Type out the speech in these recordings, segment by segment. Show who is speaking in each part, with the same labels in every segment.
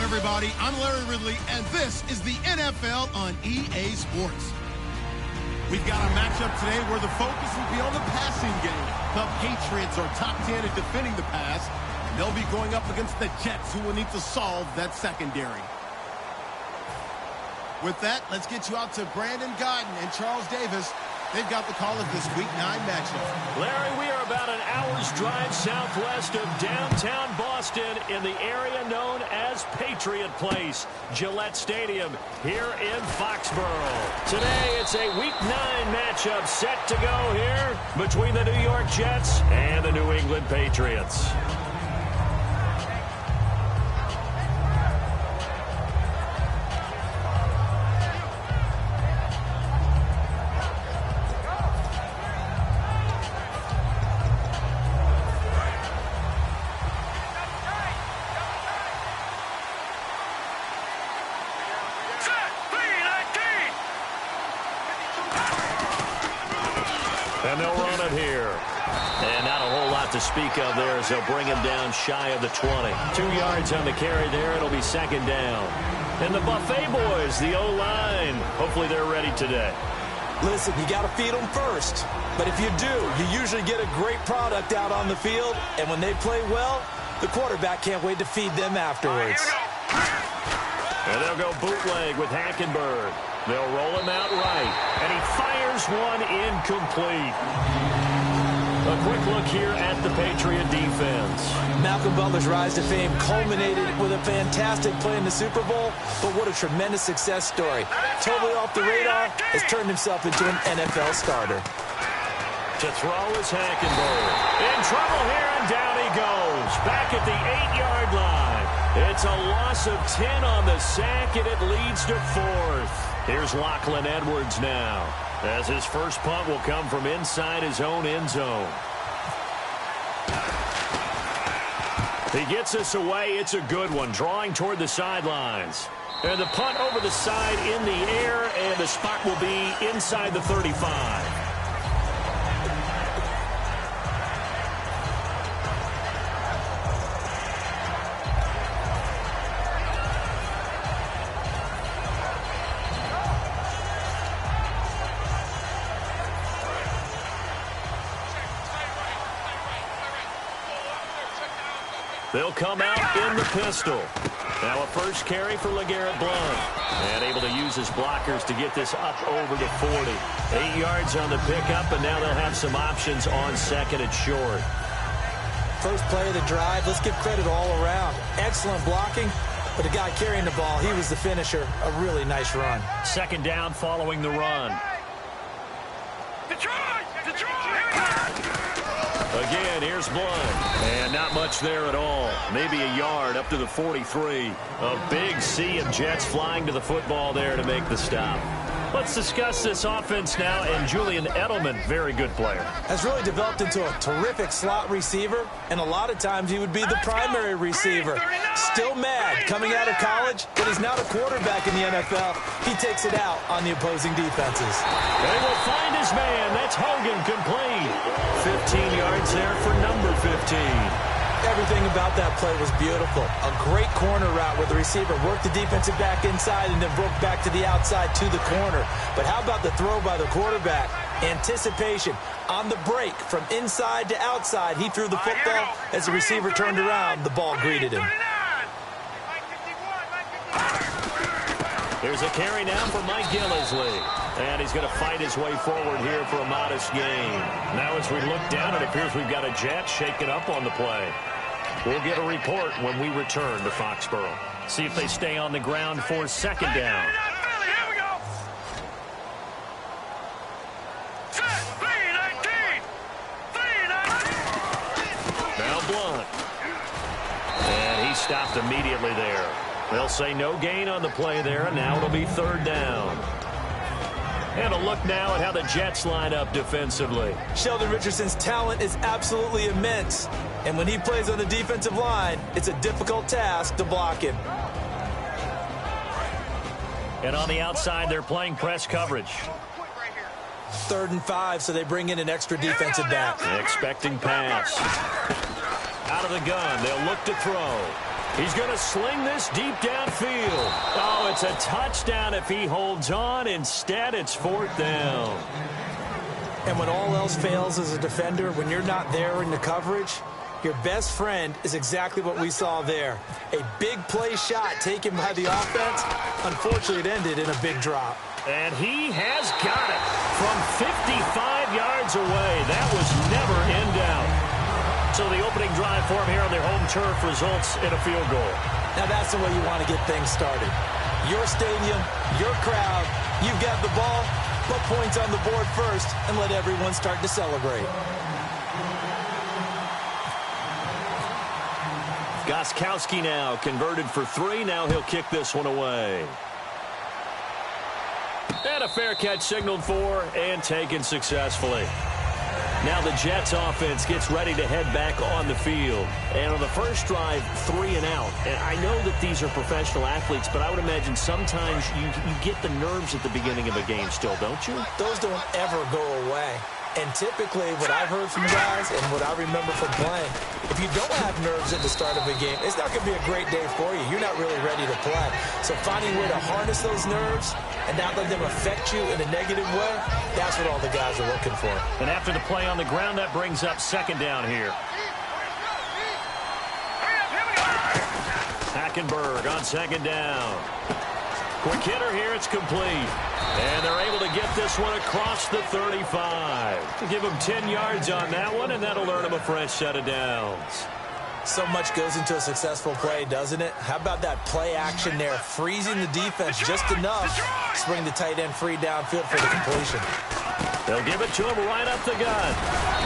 Speaker 1: Everybody, I'm Larry Ridley, and this is the NFL on EA Sports. We've got a matchup today where the focus will be on the passing game. The Patriots are top 10 at defending the pass, and they'll be going up against the Jets, who will need to solve that secondary. With that, let's get you out to Brandon Godden and Charles Davis. They've got the call of this Week 9 matchup.
Speaker 2: Larry, we are about an hour's drive southwest of downtown Boston in the area known as Patriot Place, Gillette Stadium, here in Foxborough. Today, it's a Week 9 matchup set to go here between the New York Jets and the New England Patriots. And they'll run it here. And not a whole lot to speak of there as they'll bring him down shy of the 20. 2 yards on the carry there. It'll be second down. And the Buffet boys, the O-line, hopefully they're ready today.
Speaker 3: Listen, you got to feed them first. But if you do, you usually get a great product out on the field. And when they play well, the quarterback can't wait to feed them afterwards.
Speaker 2: And they'll go bootleg with Hackenberg. They'll roll him out right. And he fires one incomplete. A quick look here at the Patriot defense.
Speaker 3: Malcolm Butler's rise to fame culminated with a fantastic play in the Super Bowl, but what a tremendous success story. Totally off the radar, has turned himself into an NFL starter.
Speaker 2: To throw is Hackenberg. In trouble here, and down he goes. Back at the 8-yard line. It's a loss of 10 on the sack, and it leads to 4th. Here's Lachlan Edwards now, as his first punt will come from inside his own end zone. He gets this away. It's a good one, drawing toward the sidelines. And the punt over the side in the air, and the spot will be inside the 35. They'll come out in the pistol. Now a first carry for LeGarrette Blount. And able to use his blockers to get this up over the 40. 8 yards on the pickup, and now they'll have some options on second and short.
Speaker 3: First play of the drive, let's give credit all around. Excellent blocking, but the guy carrying the ball, he was the finisher. A really nice run.
Speaker 2: Second down following the run. Again, here's Blount. And not much there at all. Maybe a yard up to the 43. A big sea of Jets flying to the football there to make the stop. Let's discuss this offense now, and Julian Edelman, very good player.
Speaker 3: Has really developed into a terrific slot receiver, and a lot of times he would be the primary receiver. Still mad coming out of college, but he's now the quarterback in the NFL. He takes it out on the opposing defenses.
Speaker 2: They will find his man. That's Hogan, complete. 15 yards there for number 15.
Speaker 3: Everything about that play was beautiful. A great corner route where the receiver worked the defensive back inside and then broke back to the outside to the corner. But how about the throw by the quarterback? Anticipation on the break from inside to outside. He threw the football. As the receiver turned around, the ball greeted him.
Speaker 2: Here's a carry now for Mike Gillislee. And he's going to fight his way forward here for a modest gain. Now as we look down, it appears we've got a Jet shaking up on the play. We'll get a report when we return to Foxborough. See if they stay on the ground for second down. Now Blount. And he stopped immediately there. They'll say no gain on the play there, and now it'll be third down. And a look now at how the Jets line up defensively.
Speaker 3: Sheldon Richardson's talent is absolutely immense. And when he plays on the defensive line, it's a difficult task to block him.
Speaker 2: And on the outside, they're playing press coverage.
Speaker 3: 3rd and 5, so they bring in an extra defensive back.
Speaker 2: Expecting pass. Out of the gun, they'll look to throw. He's going to sling this deep downfield. Oh, it's a touchdown if he holds on. Instead, it's 4th down.
Speaker 3: And when all else fails as a defender, when you're not there in the coverage, your best friend is exactly what we saw there. A big play shot taken by the offense. Unfortunately, it ended in a big drop.
Speaker 2: And he has got it from 55 yards away. That was never in doubt. So the opening drive for him here on their home turf results in a field goal.
Speaker 3: Now that's the way you want to get things started. Your stadium, your crowd, you've got the ball, put points on the board first, and let everyone start to celebrate.
Speaker 2: Gostkowski now converted for 3. Now he'll kick this one away. And a fair catch signaled for and taken successfully. Now the Jets offense gets ready to head back on the field. And on the first drive, 3 and out. And I know that these are professional athletes, but I would imagine sometimes you get the nerves at the beginning of a game still, don't you?
Speaker 3: Those don't ever go away. And typically, what I've heard from guys and what I remember from playing, if you don't have nerves at the start of a game, it's not going to be a great day for you. You're not really ready to play. So finding a way to harness those nerves and not let them affect you in a negative way, that's what all the guys are looking for.
Speaker 2: And after the play on the ground, that brings up 2nd down here. Hackenberg on 2nd down. Quick hitter here, it's complete. And they're able to get this one across the 35. To give them 10 yards on that one, and that'll earn them a fresh set of downs.
Speaker 3: So much goes into a successful play, doesn't it? How about that play action there, freezing the defense just enough to bring the tight end free downfield for the completion.
Speaker 2: They'll give it to him right up the gut.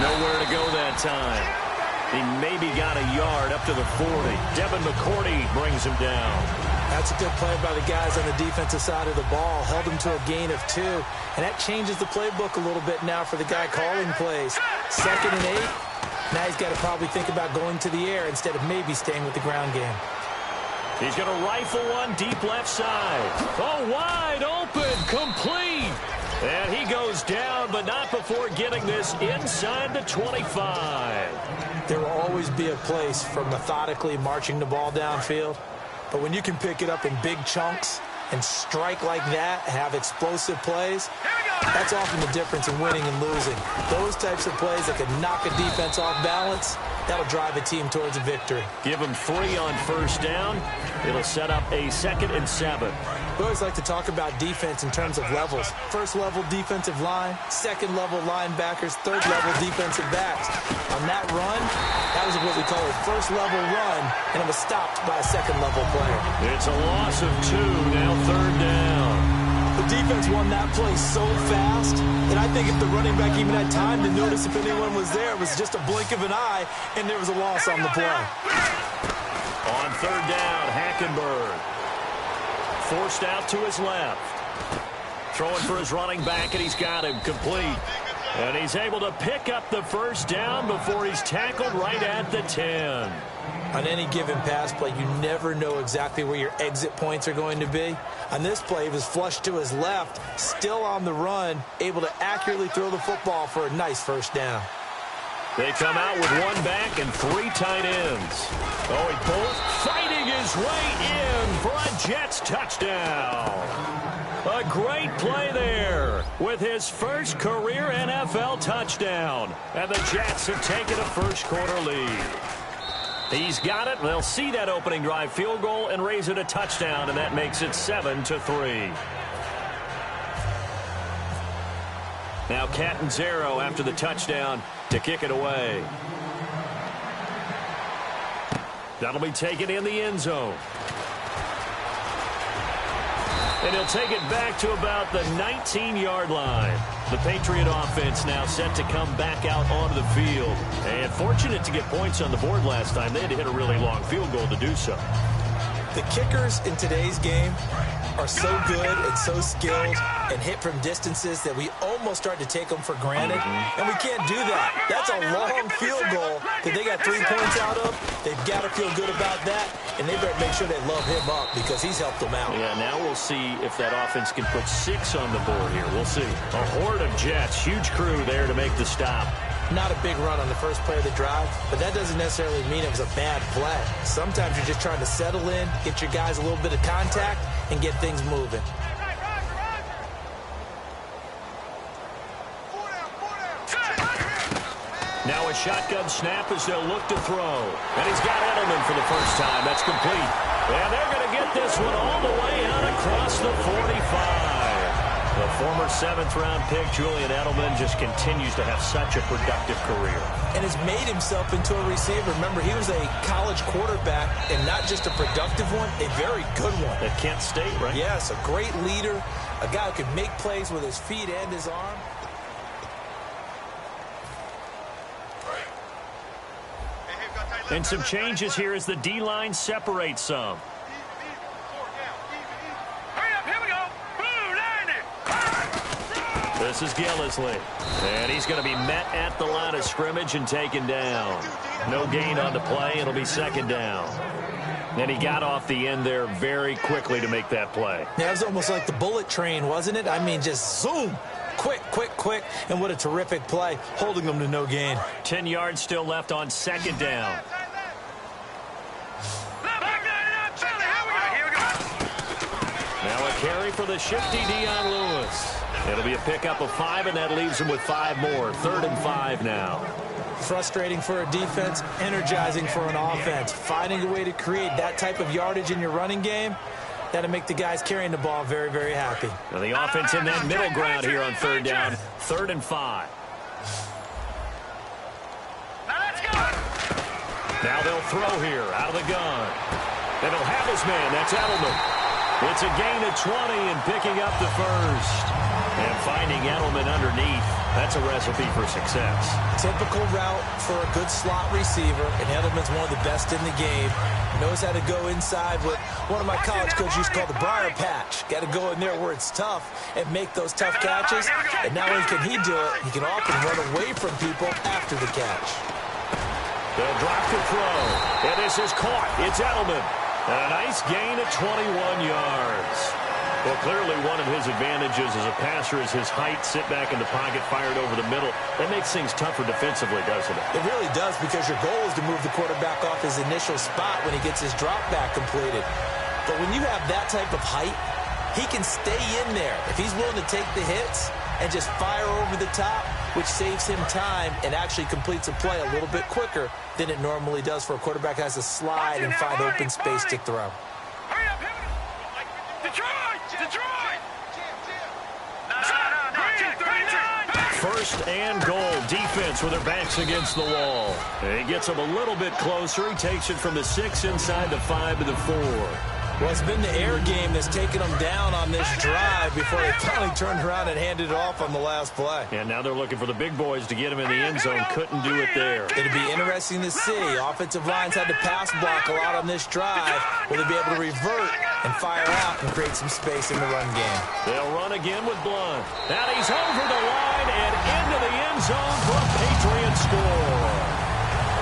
Speaker 2: Nowhere to go that time. He maybe got a yard up to the 40. Devin McCourty brings him down.
Speaker 3: That's a good play by the guys on the defensive side of the ball. Held him to a gain of 2. And that changes the playbook a little bit now for the guy calling plays. 2nd and 8. Now he's got to probably think about going to the air instead of maybe staying with the ground game.
Speaker 2: He's going to rifle one deep left side. Oh, wide open, complete. And he goes down, but not before getting this inside the 25.
Speaker 3: There will always be a place for methodically marching the ball downfield. But when you can pick it up in big chunks and strike like that, have explosive plays, that's often the difference in winning and losing. Those types of plays that can knock a defense off balance, that'll drive a team towards a victory.
Speaker 2: Give them 3 on 1st down. It'll set up a 2nd and 7.
Speaker 3: We always like to talk about defense in terms of levels. 1st level defensive line, 2nd level linebackers, 3rd level defensive backs. On that run, that was what we call a 1st level run, and it was stopped by a 2nd level player.
Speaker 2: It's a loss of 2, now 3rd down.
Speaker 3: The defense won that play so fast that I think if the running back even had time to notice if anyone was there, it was just a blink of an eye, and there was a loss on the play.
Speaker 2: On 3rd down, Hackenberg. Forced out to his left. Throwing for his running back, and he's got him complete. And he's able to pick up the 1st down before he's tackled right at the 10.
Speaker 3: On any given pass play, you never know exactly where your exit points are going to be. On this play, he was flushed to his left, still on the run, able to accurately throw the football for a nice 1st down.
Speaker 2: They come out with 1 back and 3 tight ends. Oh, he both fighting his way in for a Jets touchdown. A great play there with his first career NFL touchdown. And the Jets have taken a 1st quarter lead. He's got it. They'll see that opening drive field goal and raise it a touchdown, and that makes it 7-3. Now Catanzaro after the touchdown to kick it away. That'll be taken in the end zone. And he'll take it back to about the 19-yard line. The Patriot offense now set to come back out onto the field. And fortunate to get points on the board last time. They had to hit a really long field goal to do so.
Speaker 3: The kickers in today's game are so good and so skilled and hit from distances that we almost start to take them for granted, and we can't do that. That's a long field goal that they got 3 points out of. They've got to feel good about that, and they better make sure they love him up because he's helped them out.
Speaker 2: Yeah, now we'll see if that offense can put 6 on the board here. We'll see. A horde of Jets, huge crew there to make the stop.
Speaker 3: Not a big run on the first play of the drive, but that doesn't necessarily mean it was a bad play. Sometimes you're just trying to settle in, get your guys a little bit of contact, and get things moving.
Speaker 2: Now a shotgun snap as they'll look to throw. And he's got Edelman for the first time. That's complete. And they're going to get this one all the way out across the 45. The former 7th-round pick, Julian Edelman, just continues to have such a productive career.
Speaker 3: And has made himself into a receiver. Remember, he was a college quarterback, and not just a productive one, a very good one.
Speaker 2: At Kent State, right?
Speaker 3: Yes, a great leader, a guy who could make plays with his feet and his arm.
Speaker 2: And some changes here as the D-line separates some. This is Gillisley. And he's going to be met at the line of scrimmage and taken down. No gain on the play. It'll be 2nd down. And he got off the end there very quickly to make that play.
Speaker 3: Yeah, it was almost like the bullet train, wasn't it? I mean, just zoom. Quick, quick, quick. And what a terrific play, holding them to no gain.
Speaker 2: 10 yards still left on 2nd down. Now a carry for the shifty Dion Lewis. It'll be a pickup of 5, and that leaves him with 5 more. 3rd and 5 now.
Speaker 3: Frustrating for a defense, energizing for an offense. Finding a way to create that type of yardage in your running game, that'll make the guys carrying the ball very, very happy.
Speaker 2: Now the offense in that middle ground here on 3rd down. 3rd and 5. Now they'll throw here out of the gun. And he'll have his man. That's Edelman. It's a gain of 20 and picking up the first. And finding Edelman underneath, that's a recipe for success.
Speaker 3: Typical route for a good slot receiver, and Edelman's one of the best in the game. Knows how to go inside what one of my college coaches used to call the briar patch. Got to go in there where it's tough and make those tough catches. And not only can he do it, he can often run away from people after the catch.
Speaker 2: They'll drop to throw. And this is caught. It's Edelman. And a nice gain of 21 yards. Well, clearly one of his advantages as a passer is his height, sit back in the pocket, fired over the middle. That makes things tougher defensively, doesn't it?
Speaker 3: It really does, because your goal is to move the quarterback off his initial spot when he gets his drop back completed. But when you have that type of height, he can stay in there. If he's willing to take the hits and just fire over the top, which saves him time and actually completes a play a little bit quicker than it normally does for a quarterback who has to slide and find open space to throw.
Speaker 2: First and goal. Defense with their backs against the wall. And he gets them a little bit closer. He takes it from the 6 inside the 5 to the 4.
Speaker 3: Well, it's been the air game that's taken them down on this drive before they finally turned around and handed it off on the last play.
Speaker 2: And now they're looking for the big boys to get him in the end zone. Couldn't do it there.
Speaker 3: It'd be interesting to see. Offensive lines had to pass block a lot on this drive. Will they be able to revert and fire out and create some space in the run game?
Speaker 2: They'll run again with Blunt. And he's over the line and into the end zone for a Patriot score.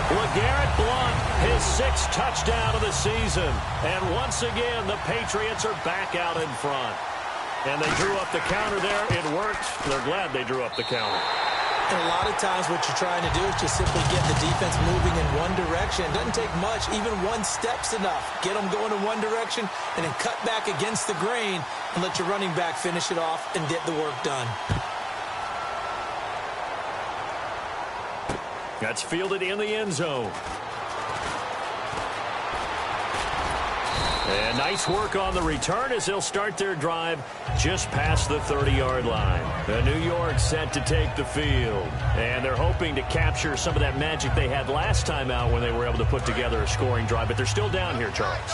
Speaker 2: LeGarrette Blunt, his 6th touchdown of the season. And once again, the Patriots are back out in front. And they drew up the counter there. It worked. They're glad they drew up the counter.
Speaker 3: And a lot of times what you're trying to do is just simply get the defense moving in one direction. It doesn't take much. Even one step's enough. Get them going in one direction and then cut back against the grain and let your running back finish it off and get the work done.
Speaker 2: That's fielded in the end zone. And nice work on the return as they'll start their drive just past the 30-yard line. The New York set to take the field. And they're hoping to capture some of that magic they had last time out when they were able to put together a scoring drive. But they're still down here, Charles.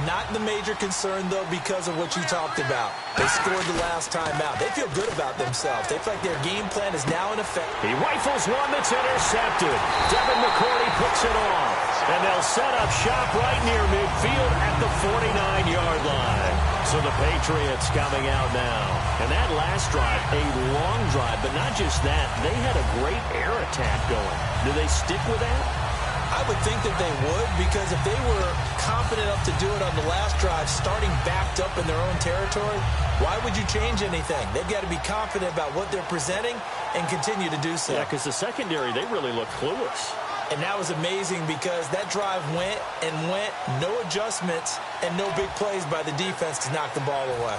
Speaker 3: Not the major concern, though, because of what you talked about. They scored the last time out. They feel good about themselves. They feel like their game plan is now in effect.
Speaker 2: He rifles one that's intercepted. Devin McCourty picks it off. And they'll set up shop right near midfield at the 49-yard line. So the Patriots coming out now. And that last drive, a long drive, but not just that. They had a great air attack going. Do they stick with that?
Speaker 3: I would think that they would, because if they were confident enough to do it on the last drive, starting backed up in their own territory, why would you change anything? They've got to be confident about what they're presenting and continue to do so.
Speaker 2: Yeah, because the secondary, they really look clueless.
Speaker 3: And that was amazing because that drive went and went, no adjustments and no big plays by the defense to knock the ball away.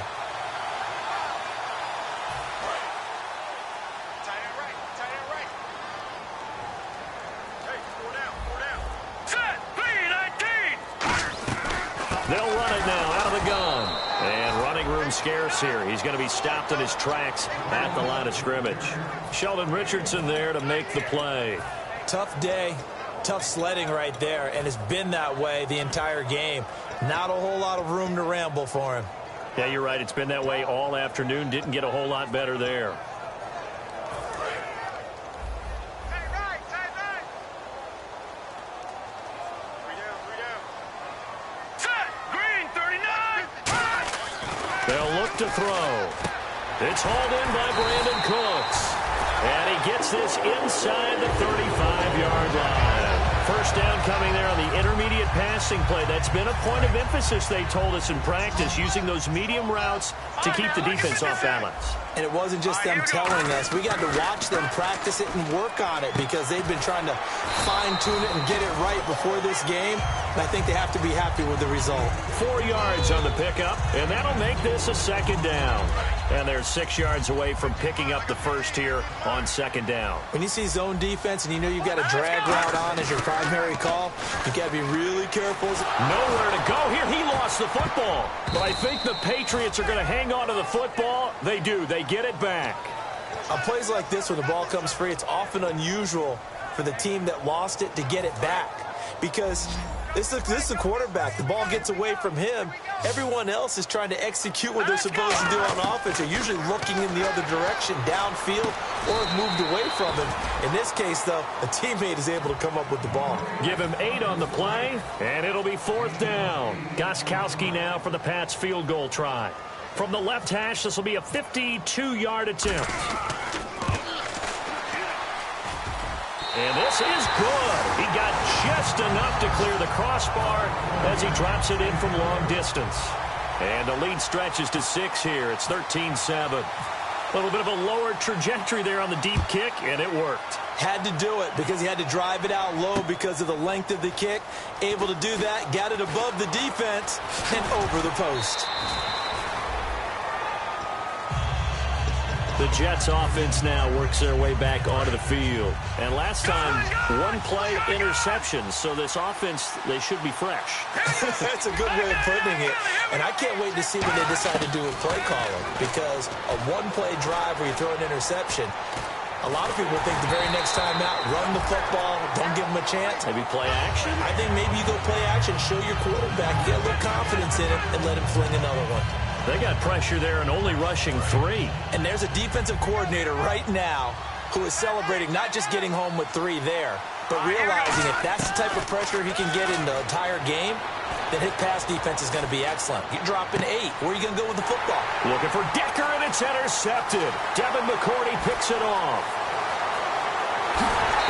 Speaker 2: They'll run it now out of the gun. And running room scarce here. He's going to be stopped in his tracks at the line of scrimmage. Sheldon Richardson there to make the play.
Speaker 3: Tough day, tough sledding right there, and it's been that way the entire game. Not a whole lot of room to ramble for him.
Speaker 2: Yeah, you're right. It's been that way all afternoon. Didn't get a whole lot better there. They'll look to throw. It's hauled in by Brandon Cooks. And he gets this inside the 35-yard line. First down coming there on the intermediate passing play. That's been a point of emphasis, they told us in practice, using those medium routes to keep the defense off balance.
Speaker 3: And it wasn't just them telling us. We got to watch them practice it and work on it because they've been trying to fine-tune it and get it right before this game. And I think they have to be happy with the result.
Speaker 2: 4 yards on the pickup, and that'll make this a second down. And they're 6 yards away from picking up the first here on second down.
Speaker 3: When you see zone defense and you know you've got a drag route on as your primary call, you got to be really careful.
Speaker 2: Nowhere to go here. He lost the football. But I think the Patriots are going to hang on to the football. They do. They get it back.
Speaker 3: On plays like this where the ball comes free, it's often unusual for the team that lost it to get it back because this is the quarterback. The ball gets away from him. Everyone else is trying to execute what they're supposed to do on offense. They're usually looking in the other direction, downfield, or have moved away from him. In this case, though, a teammate is able to come up with the ball.
Speaker 2: Give him 8 on the play, and it'll be 4th down. Gostkowski now for the Pats field goal try. From the left hash, this will be a 52-yard attempt. And this is good. He got just enough to clear the crossbar as he drops it in from long distance. And the lead stretches to 6 here. It's 13-7. A little bit of a lower trajectory there on the deep kick, and it worked.
Speaker 3: Had to do it because he had to drive it out low because of the length of the kick. Able to do that, got it above the defense, and over the post.
Speaker 2: The Jets offense now works their way back onto the field. And last time, 1 play interception. So this offense, they should be fresh.
Speaker 3: That's a good way of putting it. And I can't wait to see what they decide to do with play calling. Because a 1-play drive where you throw an interception, a lot of people think the very next time out, run the football, don't give them a chance.
Speaker 2: Maybe play action?
Speaker 3: I think maybe you go play action, show your quarterback, get a little confidence in him, and let him fling another one.
Speaker 2: They got pressure there and only rushing 3.
Speaker 3: And there's a defensive coordinator right now who is celebrating not just getting home with 3 there, but realizing if that's the type of pressure he can get in the entire game, then his pass defense is going to be excellent. You're dropping 8. Where are you going to go with the football?
Speaker 2: Looking for Decker, and it's intercepted. Devin McCourty picks it off.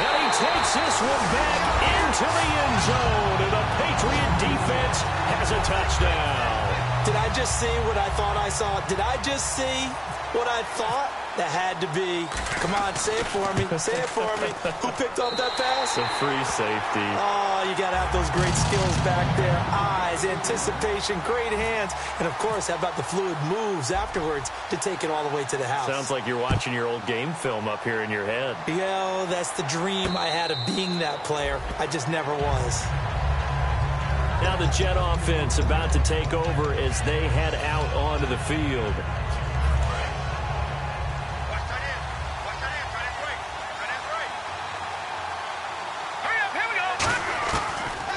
Speaker 2: And he takes this one back into the end zone, and the Patriot defense has a touchdown.
Speaker 3: Did I just see what I thought I saw? Did I just see what I thought? That had to be. Come on, say it for me. Say it for me. Who picked up that pass?
Speaker 2: A free safety.
Speaker 3: Oh, you got to have those great skills back there. Eyes, anticipation, great hands. And, of course, how about the fluid moves afterwards to take it all the way to the house?
Speaker 2: Sounds like you're watching your old game film up here in your head.
Speaker 3: Yo, that's the dream I had of being that player. I just never was.
Speaker 2: Now the Jet offense about to take over as they head out onto the field.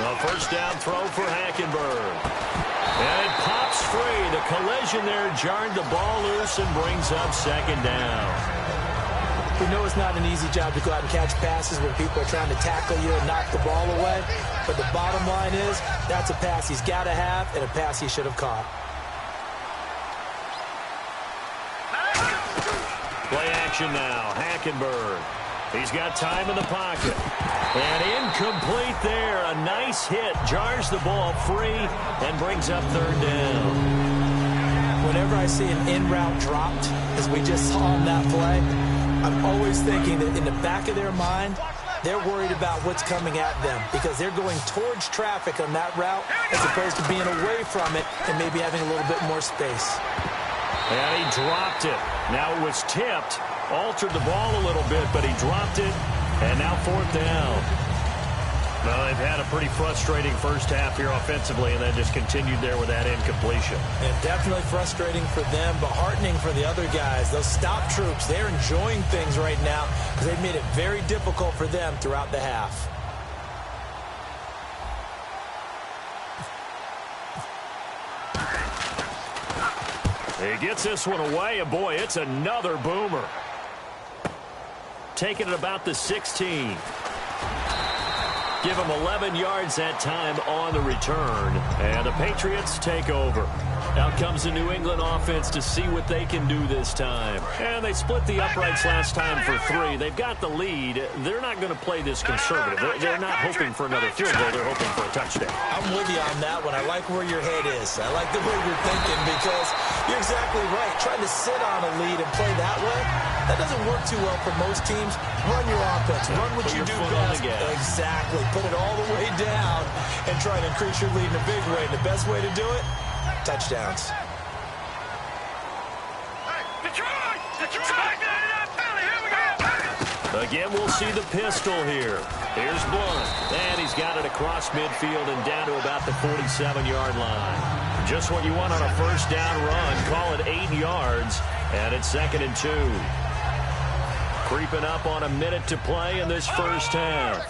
Speaker 2: A first down throw for Hackenberg. And it pops free. The collision there jarred the ball loose and brings up second down.
Speaker 3: We know it's not an easy job to go out and catch passes when people are trying to tackle you and knock the ball away. But the bottom line is, that's a pass he's got to have and a pass he should have caught.
Speaker 2: Play action now. Hackenberg. He's got time in the pocket. And incomplete there. A nice hit. Jars the ball free and brings up third down.
Speaker 3: Whenever I see an in-route dropped, as we just saw on that play, I'm always thinking that in the back of their mind, they're worried about what's coming at them because they're going towards traffic on that route as opposed to being away from it and maybe having a little bit more space.
Speaker 2: And he dropped it. Now it was tipped. Altered the ball a little bit, but he dropped it. And now fourth down. Well, they've had a pretty frustrating first half here offensively, and then just continued there with that incompletion.
Speaker 3: And definitely frustrating for them, but heartening for the other guys. Those stop troops, they're enjoying things right now because they've made it very difficult for them throughout the half.
Speaker 2: He gets this one away, and boy, it's another boomer. Taking it about the 16. Give him 11 yards that time on the return. And the Patriots take over. Out comes the New England offense to see what they can do this time. And they split the uprights last time for 3. They've got the lead. They're not going to play this conservative. They're not hoping for another field goal. They're hoping for a touchdown.
Speaker 3: I'm with you on that one. I like where your head is. I like the way you're thinking because you're exactly right. Trying to sit on a lead and play that way, that doesn't work too well for most teams. Run your offense. Run what you do best. Exactly. Put it all the way down and try to increase your lead in a big way. And the best way to do it, touchdowns.
Speaker 2: Again, we'll see the pistol here. Here's Blunt. And he's got it across midfield and down to about the 47-yard line. Just what you want on a first down run. Call it 8 yards. And it's 2nd and 2. Creeping up on a minute to play in this first half.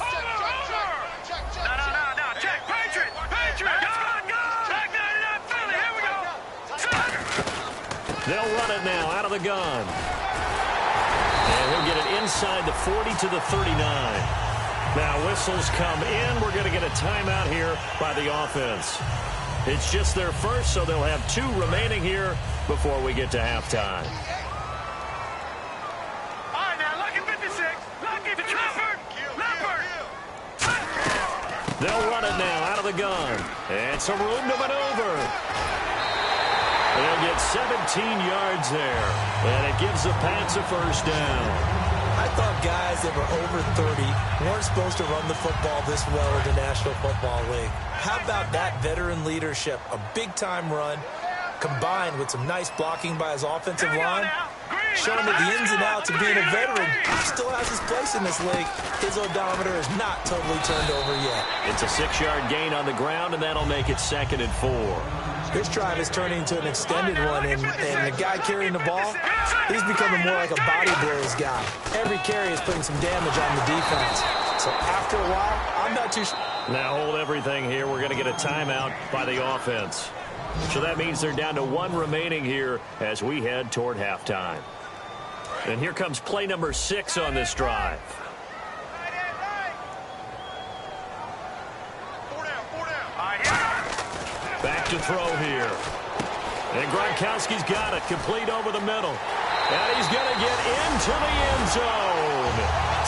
Speaker 2: They'll run it now out of the gun. And he'll get it inside the 40 to the 39. Now whistles come in. We're going to get a timeout here by the offense. It's just their first, so they'll have 2 remaining here before we get to halftime.
Speaker 4: All right, now, lucky 56. Lucky for
Speaker 2: They'll run it now out of the gun. And some room to maneuver. They'll get 17 yards there. And it gives the Pats a first down.
Speaker 3: I thought guys that were over 30 weren't supposed to run the football this well in the National Football League. How about that veteran leadership? A big-time run combined with some nice blocking by his offensive line, showing that the ins and outs of being a veteran still has his place in this league. His odometer is not totally turned over yet.
Speaker 2: It's a 6-yard gain on the ground, and that'll make it 2nd and 4.
Speaker 3: This drive is turning into an extended one, and the guy carrying the ball, he's becoming more like a body blows guy. Every carry is putting some damage on the defense. So after a while, I'm not too sure.
Speaker 2: Now hold everything here. We're going to get a timeout by the offense. So that means they're down to 1 remaining here as we head toward halftime. And here comes play number 6 on this drive. Back to throw here. And Gronkowski's got it. Complete over the middle. And he's going to get into the end zone.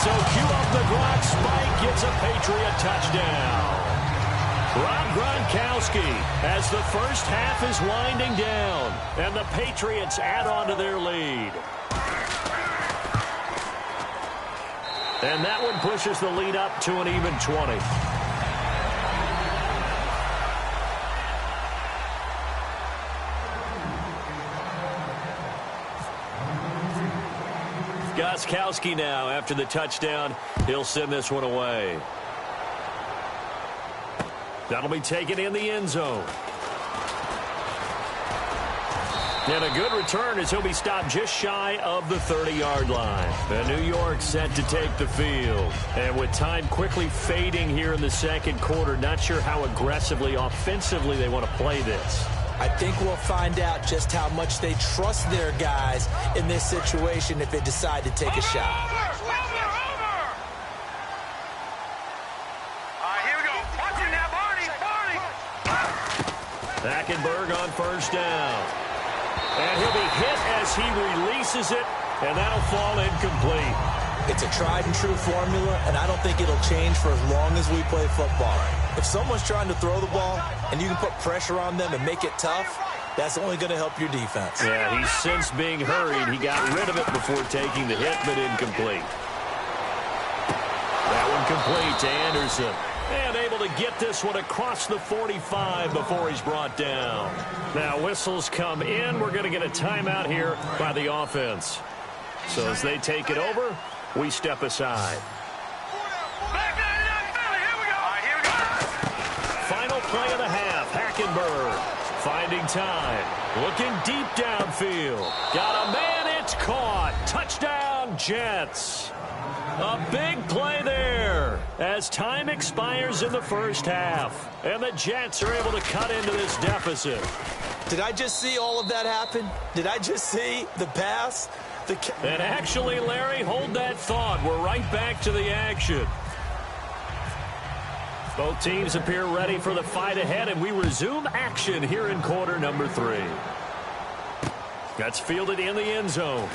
Speaker 2: So cue up the Gronk spike. Gets a Patriot touchdown. Rob Gronkowski as the first half is winding down. And the Patriots add on to their lead. And that one pushes the lead up to an even 20. Gostkowski now after the touchdown. He'll send this one away. That'll be taken in the end zone. And a good return as he'll be stopped just shy of the 30-yard line. And New York set to take the field. And with time quickly fading here in the second quarter, not sure how aggressively, offensively they want to play this.
Speaker 3: I think we'll find out just how much they trust their guys in this situation if they decide to take a shot.
Speaker 2: Hackenberg on first down. And he'll be hit as he releases it And that'll fall incomplete.
Speaker 3: It's a tried-and-true formula, and I don't think it'll change for as long as we play football. If someone's trying to throw the ball and you can put pressure on them and make it tough, that's only going to help your defense.
Speaker 2: Yeah, he's since being hurried. He got rid of it before taking the hit, but incomplete. That one complete to Anderson. And able to get this one across the 45 before he's brought down. Now whistles come in. We're going to get a timeout here by the offense. So as they take it over, we step aside. Final play of the half. Hackenberg finding time. Looking deep downfield. Got a man. It's caught. Touchdown, Jets. A big play there as time expires in the first half. And the Jets are able to cut into this deficit.
Speaker 3: Did I just see all of that happen? Did I just see the pass?
Speaker 2: And actually, Larry, hold that thought. We're right back to the action. Both teams appear ready for the fight ahead, and we resume action here in quarter number 3. That's fielded in the end zone.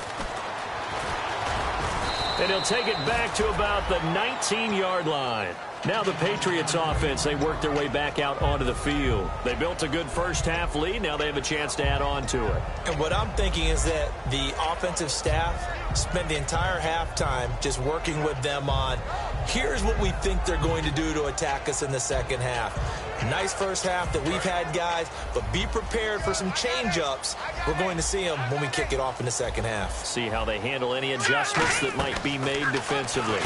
Speaker 2: And he'll take it back to about the 19-yard line. Now the Patriots offense, they work their way back out onto the field. They built a good first-half lead. Now they have a chance to add on to it.
Speaker 3: And what I'm thinking is that the offensive staff spent the entire halftime just working with them on, here's what we think they're going to do to attack us in the second half. Nice first half that we've had, guys, but be prepared for some change-ups. We're going to see them when we kick it off in the second half.
Speaker 2: See how they handle any adjustments that might be made defensively.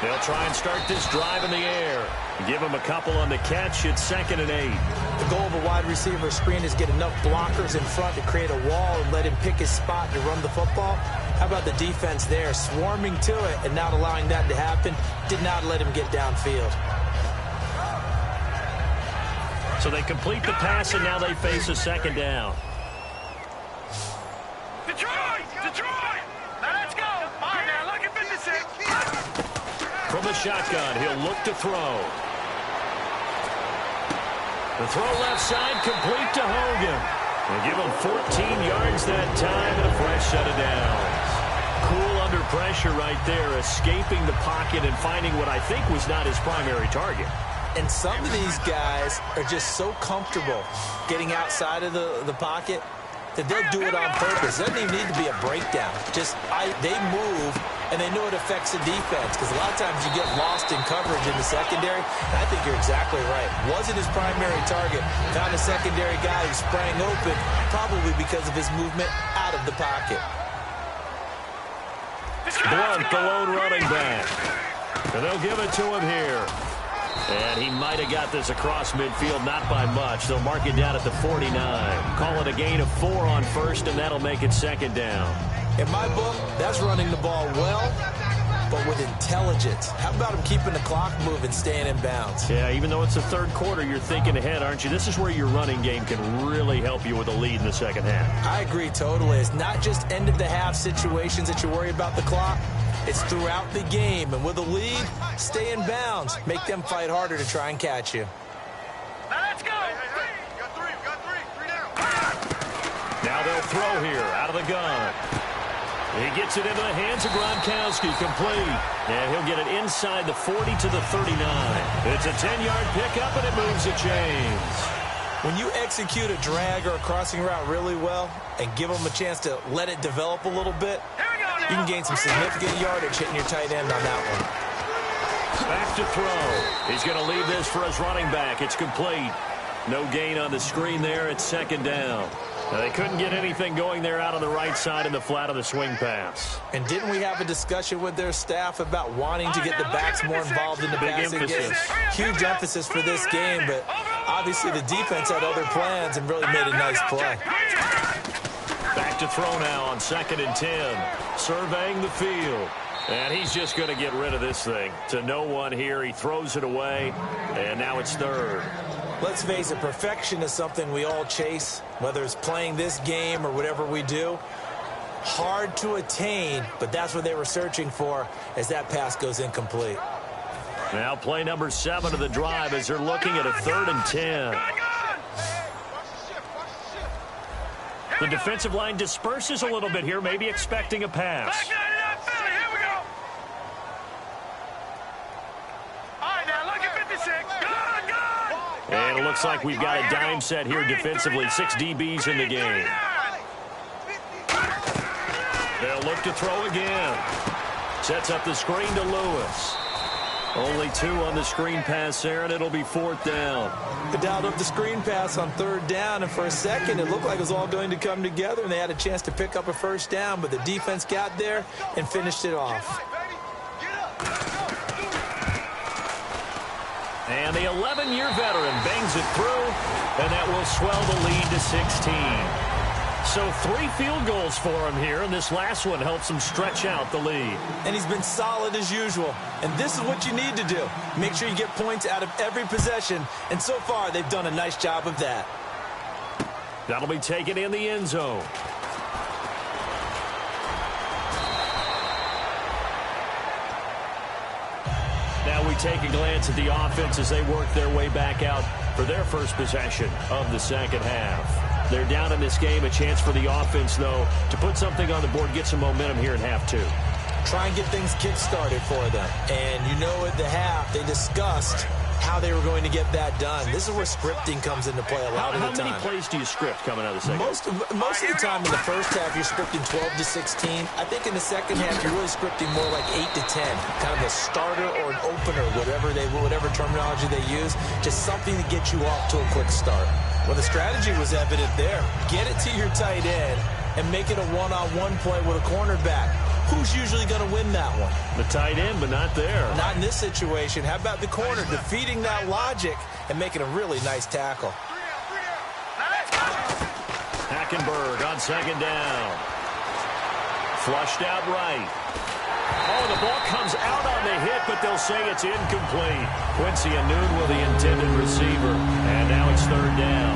Speaker 2: They'll try and start this drive in the air. Give him a couple on the catch. It's 2nd and 8.
Speaker 3: The goal of a wide receiver screen is get enough blockers in front to create a wall and let him pick his spot to run the football. How about the defense there, swarming to it and not allowing that to happen? Did not let him get downfield.
Speaker 2: So they complete the pass, and now they face a 2nd down.
Speaker 4: Detroit! Detroit! Now let's go! All right, now look at 56.
Speaker 2: From the shotgun, he'll look to throw. The throw left side, complete to Hogan. They'll give him 14 yards that time and a fresh set of downs. Cool under pressure right there, escaping the pocket and finding what I think was not his primary target.
Speaker 3: And some of these guys are just so comfortable getting outside of the pocket that they'll do it on purpose. It doesn't even need to be a breakdown. They move, and they know it affects the defense, because a lot of times you get lost in coverage in the secondary, and I think you're exactly right. Wasn't his primary target. Found a secondary guy who sprang open, probably because of his movement out of the pocket.
Speaker 2: Blunt, the lone running back. And they'll give it to him here. And he might have got this across midfield, not by much. They'll mark it down at the 49. Call it a gain of 4 on first, and that'll make it 2nd down.
Speaker 3: In my book, that's running the ball well, but with intelligence. How about him keeping the clock moving, staying in bounds?
Speaker 2: Yeah, even though it's the 3rd quarter, you're thinking ahead, aren't you? This is where your running game can really help you with a lead in the second half.
Speaker 3: I agree totally. It's not just end-of-the-half situations that you worry about the clock. It's throughout the game, and with a lead, stay in bounds. Make them fight harder to try and catch you.
Speaker 4: Now let's go! Got three down.
Speaker 2: Now they'll throw here, out of the gun. He gets it into the hands of Gronkowski, complete. And he'll get it inside the 40 to the 39. It's a 10-yard pickup, and it moves the chains.
Speaker 3: When you execute a drag or a crossing route really well and give them a chance to let it develop a little bit, you can gain some significant yardage hitting your tight end on that one.
Speaker 2: Back to throw. He's going to leave this for his running back. It's complete. No gain on the screen there. It's 2nd down. Now, they couldn't get anything going there out on the right side in the flat of the swing pass.
Speaker 3: And didn't we have a discussion with their staff about wanting to get the backs more involved in the passing game? Huge emphasis for this game, but obviously the defense had other plans and really made a nice play.
Speaker 2: Back to throw now on 2nd and 10. Surveying the field. And he's just going to get rid of this thing. To no one here. He throws it away. And now it's 3rd.
Speaker 3: Let's face it, perfection is something we all chase, whether it's playing this game or whatever we do. Hard to attain, but that's what they were searching for as that pass goes incomplete.
Speaker 2: Now play number 7 of the drive as they're looking at a 3rd and 10. The defensive line disperses a little bit here, maybe expecting a pass.
Speaker 4: Here we go. All right, now look at 56. Good.
Speaker 2: And it looks like we've got a dime set here defensively. 6 DBs in the game. They'll look to throw again. Sets up the screen to Lewis. Only 2 on the screen pass there, and it'll be 4th down.
Speaker 3: The dialed up the screen pass on 3rd down, and for a second it looked like it was all going to come together, and they had a chance to pick up a 1st down, but the defense got there and finished it off.
Speaker 2: And the 11-year veteran bangs it through, and that will swell the lead to 16. So 3 field goals for him here, and this last one helps him stretch out the lead.
Speaker 3: And he's been solid as usual. And this is what you need to do. Make sure you get points out of every possession. And so far, they've done a nice job of that.
Speaker 2: That'll be taken in the end zone. Now we take a glance at the offense as they work their way back out for their first possession of the second half. They're down in this game. A chance for the offense, though, to put something on the board, get some momentum here in half 2.
Speaker 3: Try and get things kick-started for them. And you know at the half, they discussed how they were going to get that done. This is where scripting comes into play a lot of the time.
Speaker 2: How many plays do you script coming out of the second?
Speaker 3: Most of the time in the first half, you're scripting 12 to 16. I think in the second half, you're really scripting more like 8 to 10. Kind of a starter or an opener, whatever terminology they use. Just something to get you off to a quick start. Well, the strategy was evident there. Get it to your tight end and make it a one-on-one play with a cornerback. Who's usually going to win that one?
Speaker 2: The tight end, but not there.
Speaker 3: Not in this situation. How about the corner defeating that logic and making a really nice tackle?
Speaker 2: Hackenberg on 2nd down. Flushed out right. Oh, the ball comes out on the hit, but they'll say it's incomplete. Quincy Anoon with the intended receiver. And now it's 3rd down.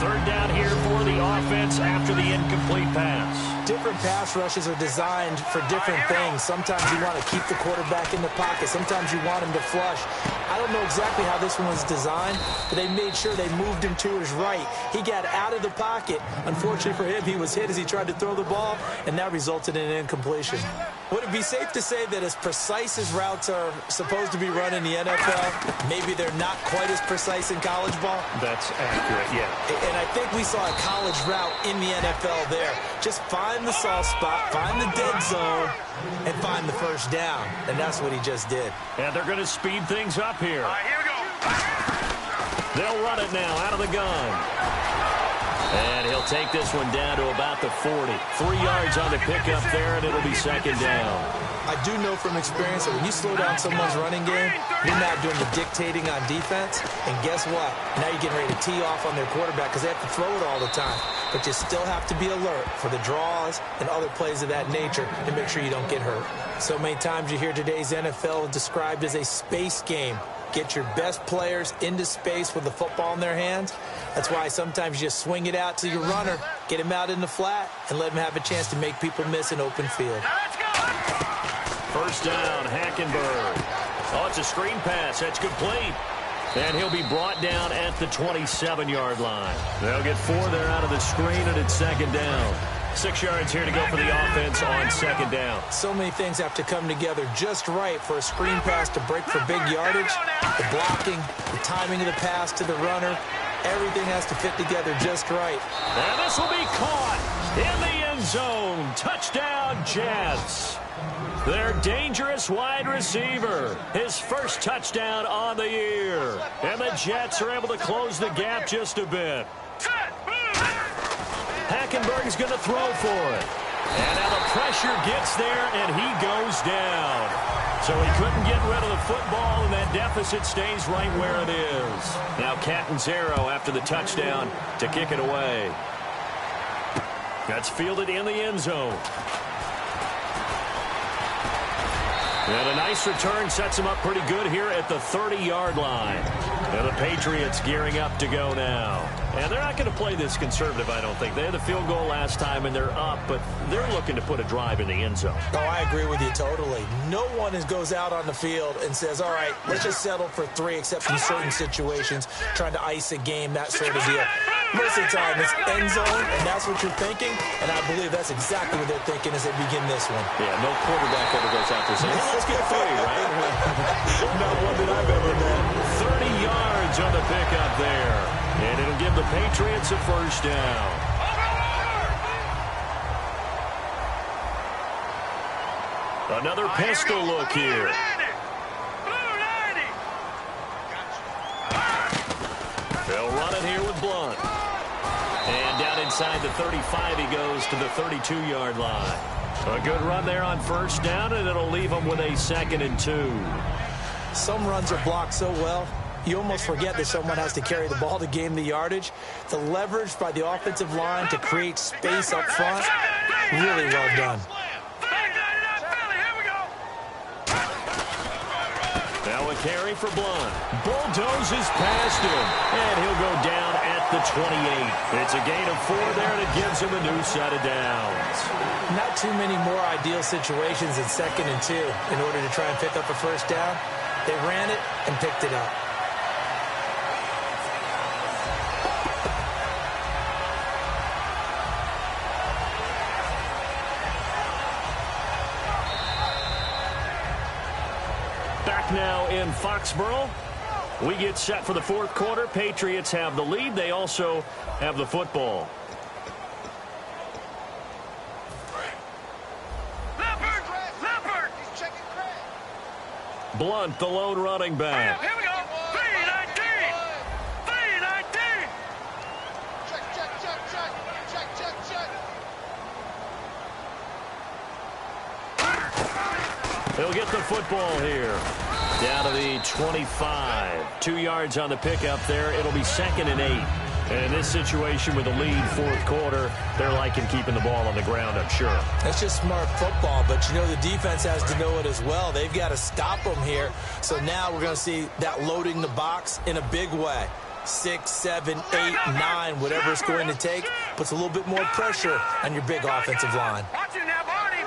Speaker 2: 3rd down here for the offense after the incomplete pass.
Speaker 3: Different pass rushes are designed for different things. Sometimes you want to keep the quarterback in the pocket. Sometimes you want him to flush. I don't know exactly how this one was designed, but they made sure they moved him to his right. He got out of the pocket. Unfortunately for him, he was hit as he tried to throw the ball, and that resulted in an incompletion. Would it be safe to say that as precise as routes are supposed to be run in the NFL, maybe they're not quite as precise in college ball?
Speaker 2: That's accurate, yeah.
Speaker 3: And I think we saw a college route in the NFL there. Just find the soft spot, find the dead zone, and find the 1st down. And that's what he just did.
Speaker 2: And they're going to speed things up here.
Speaker 4: All right, here we go.
Speaker 2: They'll run it now out of the gun. And he'll take this one down to about the 40. 3 yards on the pickup there, and it'll be 2nd down.
Speaker 3: I do know from experience that when you slow down someone's running game, you're not doing the dictating on defense. And guess what? Now you're getting ready to tee off on their quarterback because they have to throw it all the time. But you still have to be alert for the draws and other plays of that nature to make sure you don't get hurt. So many times you hear today's NFL described as a space game. Get your best players into space with the football in their hands. That's why sometimes you just swing it out to your runner, get him out in the flat, and let him have a chance to make people miss an open field.
Speaker 2: 1st down, Hackenberg. Oh, it's a screen pass. That's complete. And he'll be brought down at the 27-yard line. They'll get 4 there out of the screen, and it's 2nd down. 6 yards here to go for the offense on 2nd down.
Speaker 3: So many things have to come together just right for a screen pass to break for big yardage. The blocking, the timing of the pass to the runner, everything has to fit together just right.
Speaker 2: And this will be caught in the end zone. Touchdown, Jets. Their dangerous wide receiver. His first touchdown on the year. And the Jets are able to close the gap just a bit. Hackenberg's going to throw for it. And now the pressure gets there, and he goes down. So he couldn't get rid of the football, and that deficit stays right where it is. Now Catanzaro after the touchdown to kick it away. That's fielded in the end zone. And a nice return sets him up pretty good here at the 30-yard line. And the Patriots gearing up to go now. And they're not going to play this conservative, I don't think. They had the field goal last time, and they're up, but they're looking to put a drive in the end zone.
Speaker 3: Oh, I agree with you totally. No one goes out on the field and says, all right, let's just settle for 3, except in certain situations, trying to ice a game, that sort of deal. Most of the time, it's end zone, and that's what you're thinking, and I believe that's exactly what they're thinking as they begin this one.
Speaker 2: Yeah, no quarterback ever goes out there saying, hey, let's get free, right?
Speaker 3: Not one that I've ever met.
Speaker 2: 30 yards on the pickup there, and it'll give the Patriots a first down. Another pistol look here. They'll run it here with Blunt. And down inside the 35, he goes to the 32-yard line. A good run there on first down, and it'll leave him with a 2nd and 2.
Speaker 3: Some runs are blocked so well, you almost forget that someone has to carry the ball to gain the yardage. The leverage by the offensive line to create space up front, really well done.
Speaker 2: Now a carry for Blunt. Bulldozes past him, and he'll go down at the 28. It's a gain of 4 there, and it gives him a new set of downs.
Speaker 3: Not too many more ideal situations in 2nd and 2 in order to try and pick up a first down. They ran it and picked it up.
Speaker 2: Now in Foxborough, we get set for the 4th quarter. Patriots have the lead. They also have the football.
Speaker 4: Leopard! He's checking Craig.
Speaker 2: Blunt, the lone running back.
Speaker 4: Here we go. 319. 319. Check.
Speaker 2: He'll get the football here. Down to the 25. 2 yards on the pickup there. It'll be 2nd and 8. And in this situation with the lead 4th quarter, they're liking keeping the ball on the ground, I'm sure.
Speaker 3: That's just smart football, but you know the defense has to know it as well. They've got to stop them here. So now we're going to see that loading the box in a big way. 6, 7, 8, 9, whatever it's going to take, puts a little bit more pressure on your big offensive line.
Speaker 4: Watch it now, Barney.